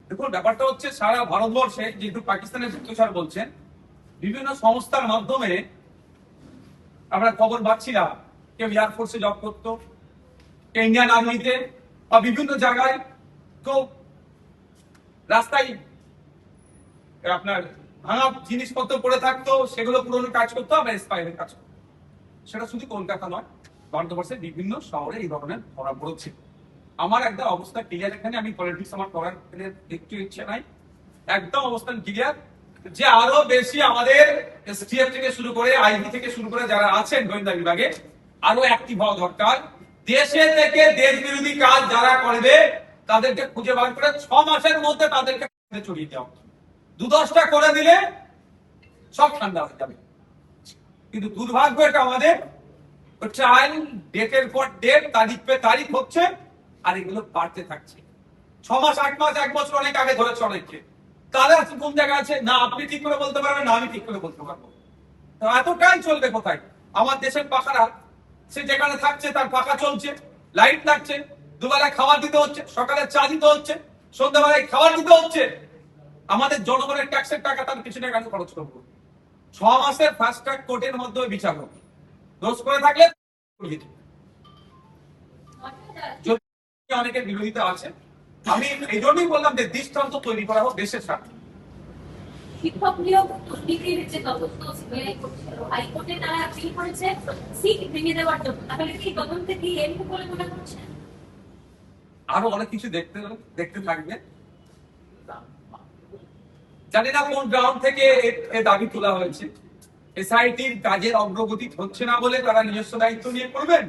দেখুন, ব্যাপারটা হচ্ছে সারা ভারতবর্ষে যেহেতু পাকিস্তানের গুপ্তচর বলছেন, বিভিন্ন সংস্থার মাধ্যমে আমরা খবর পাচ্ছিলাম, কেউ এয়ারফোর্সে জব করতো, কেউ ইন্ডিয়ান আর্মিতে, বা বিভিন্ন জায়গায় কেউ রাস্তায় আপনার ভাঙা জিনিসপত্র পড়ে থাকতো, সেগুলো পুরনো কাজ করতো, আবার স্পাইরের কাজ করতো। সেটা শুধু কলকাতা নয়, ভারতবর্ষের বিভিন্ন শহরে এই ধরনের ধরা পড়ছে। আমার একটা অবস্থা ক্লিয়ার, এখানে আমি পলিটিক্স আমার করার একটু ইচ্ছে নাই, একদম অবস্থান ক্লিয়ার যে আরো বেশি আমাদের এসটিএফ থেকে শুরু করে আইবি থেকে শুরু করে যারা আছেন গোয়েন্দা বিভাগে আরো অ্যাক্টিভ হওয়া দরকার। দেশে থেকে দেশ বিরোধী কাজ যারা করবে তাদেরকে খুঁজে বার করে 6 মাসের মধ্যে তাদেরকে চড়িয়ে দেওয়া, 2-10টা করে দিলে সব ঠান্ডা হয়ে যাবে। কিন্তু দুর্ভাগ্য এটা আমাদের, ট্রায়াল ডেটের পর ডেট, তারিখ পে তারিখ হচ্ছে, আর এগুলো বাড়তে থাকছে। 6 মাস, 8 মাস, 1 বছর অনেক আগে ধরেছে অনেককে। তাদের কোন জায়গায় আছে না আপনি ঠিক করে বলতে পারবেন, না আমি ঠিক করে বলতে পারবো। তো এতটাই চলবে কোথায়? আমার দেশের পাখারা সে যেখানে থাকছে তার পাখা চলছে, লাইট লাগছে, দুবেলায় খাবার দিতে হচ্ছে, সকালে চা দিতে হচ্ছে, সন্ধ্যাবেলায় খাবার দিতে হচ্ছে। আমাদের জনগণের ট্যাক্সের টাকা তার পিছনে কেন খরচ করবো? 6 মাসের ফাস্ট ট্র্যাক কোর্টের মাধ্যমে বিচার হোক, দোষ করে থাকলে অনেকের বিরোধিতা আছে। আমি এই জন্যই বললাম যে দৃষ্টান্ত তৈরি করা হোক দেশের স্বার্থে। শিক্ষক নিয়োগ দুর্নীতির যে তদন্ত সিবিআই করছিল, হাইকোর্টে তারা আপিল করেছে সিট ভেঙে দেওয়ার জন্য। তাহলে কি তদন্তে কি এমনি বলে মনে করছেন? আরো অনেক কিছু দেখতে থাকবে। জানি না কোন গ্রাউন্ড থেকে এ দাবি তোলা হয়েছে। এসআইটির কাজের অগ্রগতি হচ্ছে না বলে তারা নিজস্ব দায়িত্ব নিয়ে করবেন,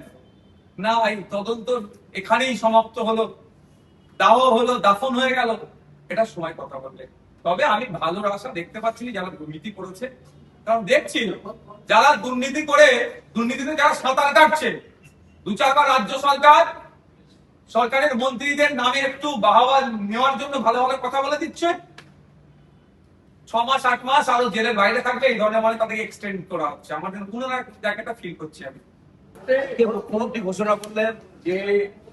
না এই তদন্ত এখানেই সমাপ্ত হলো, দাহ হলো, দাফন হয়ে গেল, এটা সময় কথা বলবে। তবে আমি ভালো আশা দেখতে পাচ্ছি যারা দুর্নীতি করেছে, কারণ দেখছি যারা দুর্নীতি করে দুর্নীতিতে যারা সাঁতার কাটছে, 2-4বার রাজ্য সরকারের মন্ত্রীদের নামে একটু বাহবা নেওয়ার জন্য ভালো ভালো কথা বলে দিচ্ছে, 6 মাস 8 মাস আরো জেলের বাইরে থাকবে, এই ধরনের মানে তাদেরকে এক্সটেন্ড করা হচ্ছে। আমাদের কোনো না জায়গাটা ফিল করছি আমি। মুখ্যমন্ত্রী ঘোষণা করলেন যে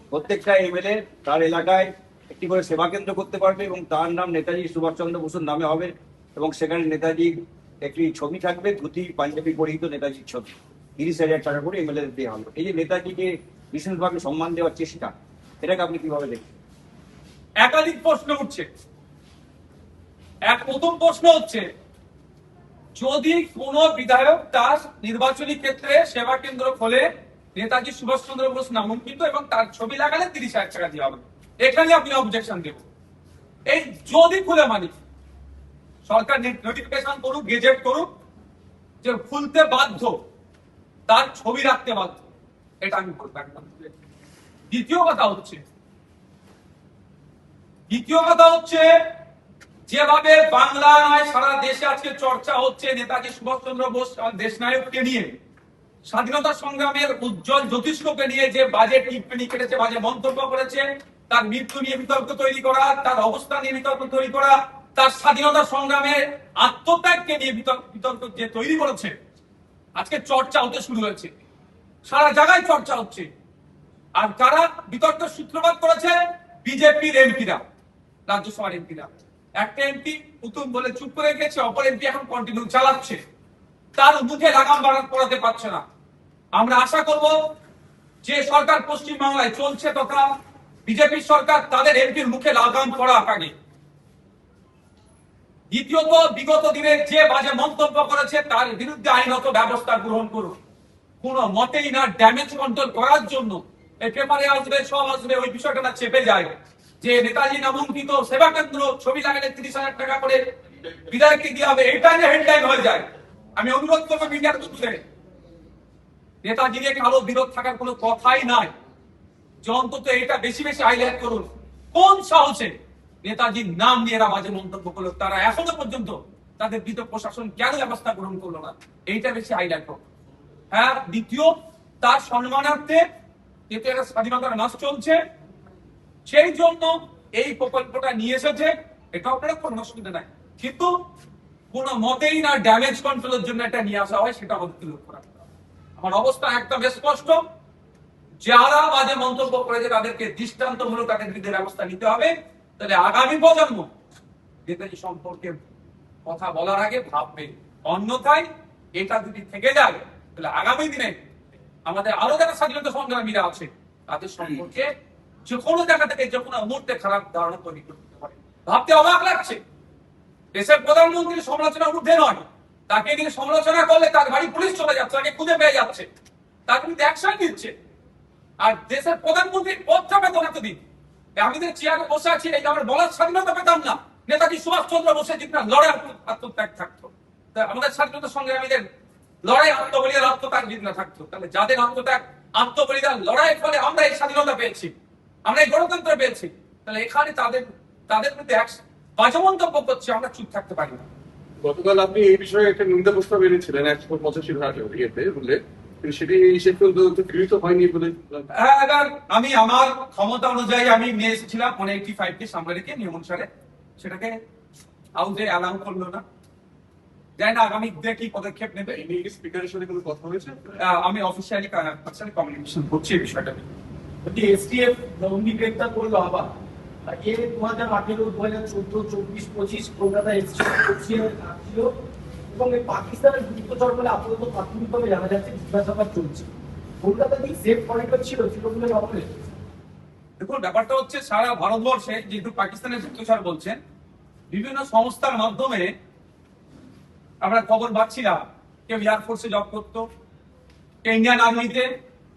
প্রত্যেকটা এমএলএ তার এলাকায় একটি করে সেবা কেন্দ্র করতে পারবে এবং তার নাম নেতাজি সুভাষচন্দ্র বসুর নামে হবে, এবং সেখানে নেতাজির একটি ছবি থাকবে, ধুতি পাঞ্জাবি পরিহিত নেতাজির ছবি, 30,000 টাকা করে এমএলএ দেওয়া হলো। এই যে নেতাজিকে বিশেষভাবে সম্মান দেওয়ার চেষ্টা, এটাকে আপনি কিভাবে দেখেন? একাধিক প্রশ্ন উঠছে। প্রথম প্রশ্ন হচ্ছে, যদি কোন বিধায়ক তার নির্বাচনী ক্ষেত্রে সেবা কেন্দ্র খোলে, নেতাজি সুভাষচন্দ্র বোস নামাঙ্কিত, এবং তার ছবি লাগালে 30,000 টাকা দেওয়া হবে, এখানে আপনি অবজেকশন দেবেন। এই যদি খুলে মানি, সরকার নোটিফিকেশন করুক, গেজেট করুক যে খুলতে বাধ্য, তার ছবি রাখতে বাধ্য, এটা আমি বলবো একদম। দ্বিতীয় কথা হচ্ছে যেভাবে বাংলা নয় সারা দেশে আজকে চর্চা হচ্ছে নেতাজি সুভাষচন্দ্র বোস দেশ নায়ককে নিয়ে, স্বাধীনতা সংগ্রামের উজ্জ্বল জ্যোতিষ্ককে নিয়ে যে বাজে টিপ্পনি কেটেছে, বাজে মন্তব্য করেছে, তার মৃত্যু নিয়ে বিতর্ক তৈরি করা, তার অবস্থান নিয়ে বিতর্ক তৈরি করা, তার স্বাধীনতা সংগ্রামের আত্মত্যাগকে নিয়ে বিতর্ক যে তৈরি করেছে, আজকে চর্চা হতে শুরু হয়েছে, সারা জায়গায় চর্চা হচ্ছে। আর কারা বিতর্কের সূত্রপাত করেছে? বিজেপির এমপিরা, রাজ্যসভার এমপিরা। একটা এমপি উত্তম বলে চুপ করে গেছে, অপর এমপি এখন কন্টিনিউ চালাচ্ছে, তার মুখে লাগাম পড়াতে পারছে না। আমরা আশা করব যে সরকার পশ্চিমবাংলায় চলছে তথা বিজেপির সরকার, তাদের এমপির মুখে লাগাম পড়া আগে। দ্বিতীয়ত, বিগত দিনে যে বাজে মন্তব্য করেছে তার বিরুদ্ধে আইনত ব্যবস্থা গ্রহণ করুন। কোন মতেই না ড্যামেজ কন্ট্রোল করার জন্য এই পেপারে আসবে, সব আসবে, ওই বিষয়টা না চেপে যায় যে নেতাজি নামাঙ্কিত সেবা কেন্দ্র, ছবি লাগালে 30,000 টাকা করে বিধায়ককে দিয়ে হবে, এটা যে হেডলাইন হয়ে যায়। আমি অনুরোধ করবো মিডিয়ার তুলে, নেতাজি নিয়ে কারো বিরোধ থাকার কোনো কথাই নাই, যে অন্তত এটা বেশি বেশি হাইলাইট করুন। কোন সাহসে নেতাজির নাম নিয়ে এরা বাজে মন্তব্য করলো, তারা এখনো পর্যন্ত তাদের বিরুদ্ধে প্রশাসন কেন ব্যবস্থা গ্রহণ করলো না, এইটা বেশি হাইলাইট করুন। হ্যাঁ, দ্বিতীয়, তার সম্মানার্থে যেহেতু একটা স্বাধীনতার মাস চলছে, সেই জন্য এই প্রকল্পটা নিয়ে এসেছে, এটা আপনারা কোনো অসুবিধা নাই, কিন্তু কোন মতেই না ড্যামেজ কন্ট্রোলের জন্য এটা নিয়ে আসা হয়, সেটা আমাদের লক্ষ্য রাখতে হবে। আমার অবস্থা একদম স্পষ্ট, যারা বাজে মন্তব্য করেছে তাদেরকে দৃষ্টান্তমূলক তাদের বিরুদ্ধে ব্যবস্থা নিতে হবে, তাহলে আগামী প্রজন্ম নেতাজি সম্পর্কে কথা বলার আগে ভাববে, অন্যথায় এটা যদি থেকে যায় তাহলে আগামী দিনে আমাদের আরো যারা স্বাধীনতা সংগ্রামীরা আছে তাদের সম্পর্কে যে কোনো জায়গা থেকে যে কোনো মুহূর্তে খারাপ ধারণা তৈরি করতে পারে। ভাবতে অবাক লাগছে, দেশের প্রধানমন্ত্রীর সমালোচনা ঊর্ধ্বে নয়, তাকে নিয়ে সমালোচনা করলে তার বাড়ি পুলিশ চলে যাচ্ছে, তাকে খুঁজে পেয়ে যাচ্ছে, তার বিরুদ্ধে অ্যাকশন নিচ্ছে। আর দেশের প্রধানমন্ত্রীর পদটা পেত এতদিন, আমি যে চেয়ারে বসে আছি এই আমার বলার স্বাধীনতা পেতাম না, নেতাজি সুভাষচন্দ্র বসে যেটা লড়াই আত্মত্যাগ থাকতো, তা আমাদের স্বাধীনতা সংগ্রামীদের লড়াই আত্মবলিদান আত্মত্যাগ যদি না থাকতো, তাহলে যাদের আত্মত্যাগ আত্মবলিদান লড়াইয়ের ফলে আমরা এই স্বাধীনতা পেয়েছি, আমরা এই গণতন্ত্র পেয়েছি, তাহলে এখানে তাদের বিরুদ্ধে বাজে মন্তব্য করছে, আমরা চুপ থাকতে পারি না। গতকাল আপনি এই বিষয়ে একটা নিন্দা প্রস্তাব এনেছিলেন 185 ইয়েতে উল্লেখ, কিন্তু সেটি সে পর্যন্ত গৃহীত হয়নি বলে। হ্যাঁ, এবার আমি আমার ক্ষমতা অনুযায়ী আমি নিয়ে এসেছিলাম 185 কে সামনে রেখে নিয়ম অনুসারে, সেটাকে হাউসে অ্যালাউ করলো না। জানি না আগামী দিনে কি পদক্ষেপ নেবে। এই নিয়ে স্পিকারের সাথে কোনো কথা হয়েছে? আমি অফিসিয়ালি কমিউনিকেশন করছি এই বিষয়টা নিয়ে। এসটিএফ নবমী গ্রেপ্তার করলো আবার। এ 2018, 2014, 24, 25 কলকাতা এসটিএফ ছিল এবং এই পাকিস্তানের গুপ্তচর বলে আপাতত প্রাথমিকভাবে জানা যাচ্ছে জিজ্ঞাসাবাদ চলছে। কলকাতা কি সেফ করিডোর ছিল তৃণমূলের আমলে? দেখুন, ব্যাপারটা হচ্ছে সারা ভারতবর্ষে যেহেতু পাকিস্তানের গুপ্তচর বলছেন, বিভিন্ন সংস্থার মাধ্যমে আমরা খবর পাচ্ছিলাম, কেউ এয়ারফোর্সে জব করতো, কেউ ইন্ডিয়ান আর্মিতে,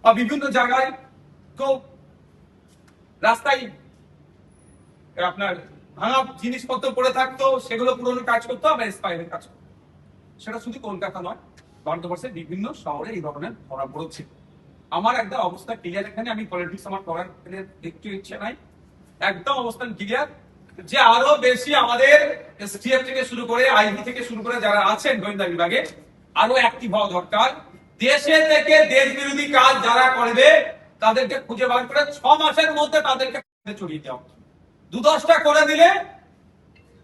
বা বিভিন্ন জায়গায় কেউ রাস্তায় আপনার ভাঙা জিনিসপত্র পড়ে থাকতো, সেগুলো পুরোনো কাজ করতো, আবার এক্সপায়ারের কাজ করতো। সেটা শুধু কলকাতা নয়, ভারতবর্ষের বিভিন্ন শহরে এই ধরনের ধরা পড়েছে। আমার একদম অবস্থা ক্লিয়ার, এখানে আমি পলিটিক্স আমার করার একটু ইচ্ছে নাই, একদম অবস্থান ক্লিয়ার যে আরো বেশি আমাদের এসটিএফ থেকে শুরু করে আইবি থেকে শুরু করে যারা আছেন গোয়েন্দা বিভাগে আরো অ্যাক্টিভ হওয়া দরকার। দেশে থেকে দেশ বিরোধী কাজ যারা করবে তাদেরকে খুঁজে বার করে 6 মাসের মধ্যে তাদেরকে চড়িয়ে দেওয়া, 2-10টা করে দিলে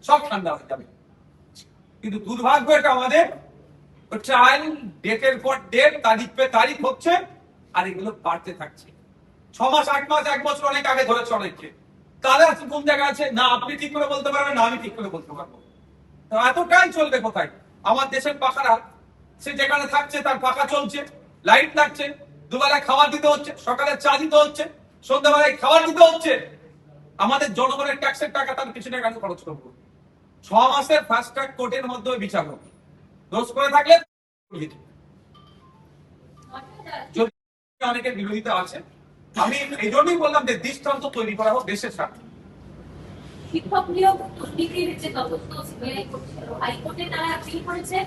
সব ঠান্ডা হয়ে যাবে। কিন্তু দুর্ভাগ্য এটা আমাদের, ট্রায়াল ডেটের পর ডেট, তারিখ পে তারিখ হচ্ছে, আর এগুলো বাড়তে থাকছে। 6 মাস, 8 মাস, 1 বছর অনেক আগে ধরেছে অনেককে। তাদের কোন জায়গায় আছে না আপনি ঠিক করে বলতে পারবেন, না আমি ঠিক করে বলতে পারবো। তো এতটাই চলবে কোথায়? আমার দেশের পাখারা সে যেখানে থাকছে তার পাখা চলছে, লাইট লাগছে, দুবেলায় খাবার দিতে হচ্ছে, সকালে চা দিতে হচ্ছে, সন্ধ্যাবেলায় খাবার দিতে হচ্ছে। আমাদের জনগণের ট্যাক্সের টাকা তার পিছনে কেন খরচ করবো? 6 মাসের ফাস্ট ট্র্যাক কোর্টের মাধ্যমে বিচার হোক, দোষ করে থাকলে যদি অনেকের বিরোধিতা আছে, আমি এই জন্যই বললাম যে দৃষ্টান্ত তৈরি করা হোক দেশের স্বার্থে। শিক্ষক নিয়োগ দুর্নীতির যে তদন্ত সিবিআই করছিল, হাইকোর্টে তারা আপিল করেছে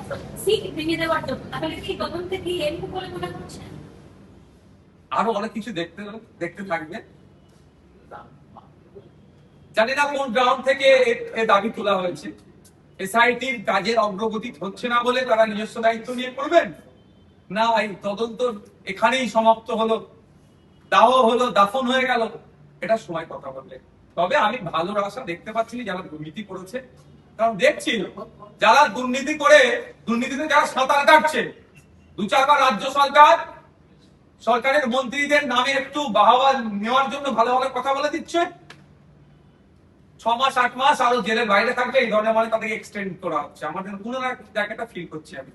সিট ভেঙে দেওয়ার জন্য, তাহলে কি তদন্তে কি এমনি বলে মনে করছেন? আরো অনেক কিছু দেখতে থাকবে, জানি না কোন গ্রাউন্ড থেকে এ দাবি তোলা হয়েছে। এসআইটির কাজের অগ্রগতি হচ্ছে না বলে তারা নিজস্ব দায়িত্ব নিয়ে করবেন না, এই তদন্ত এখানেই সমাপ্ত হলো, দাহ হলো, দাফন হয়ে গেল, এটা সময় কথা বলবে। তবে আমি ভালো আশা দেখতে পাচ্ছি যারা দুর্নীতি করেছে, কারণ দেখছি যারা দুর্নীতি করে দুর্নীতিতে যারা সাঁতার কাটছে, 2-4 বার রাজ্য সরকারের মন্ত্রীদের নামে একটু বাহবা নেওয়ার জন্য ভালো ভালো কথা বলে দিচ্ছে, 6 মাস 8 মাস আরো জেলের বাইরে থাকবে, এই ধরনের মানে তাদেরকে এক্সটেন্ড করা হচ্ছে। আমাদের কোনো জায়গাটা ফিল করছি আমি।